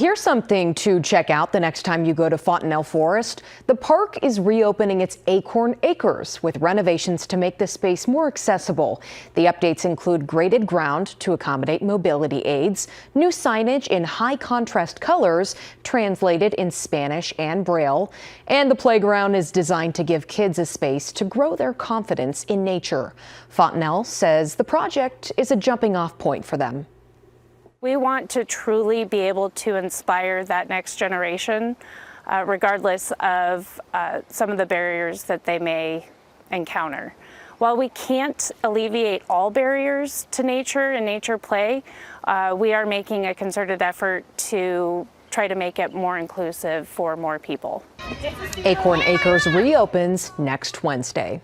Here's something to check out the next time you go to Fontenelle Forest. The park is reopening its Acorn Acres with renovations to make the space more accessible. The updates include graded ground to accommodate mobility aids, new signage in high contrast colors translated in Spanish and Braille, and the playground is designed to give kids a space to grow their confidence in nature. Fontenelle says the project is a jumping off point for them. We want to truly be able to inspire that next generation, regardless of some of the barriers that they may encounter. While we can't alleviate all barriers to nature and nature play, we are making a concerted effort to try to make it more inclusive for more people. Acorn Acres reopens next Wednesday.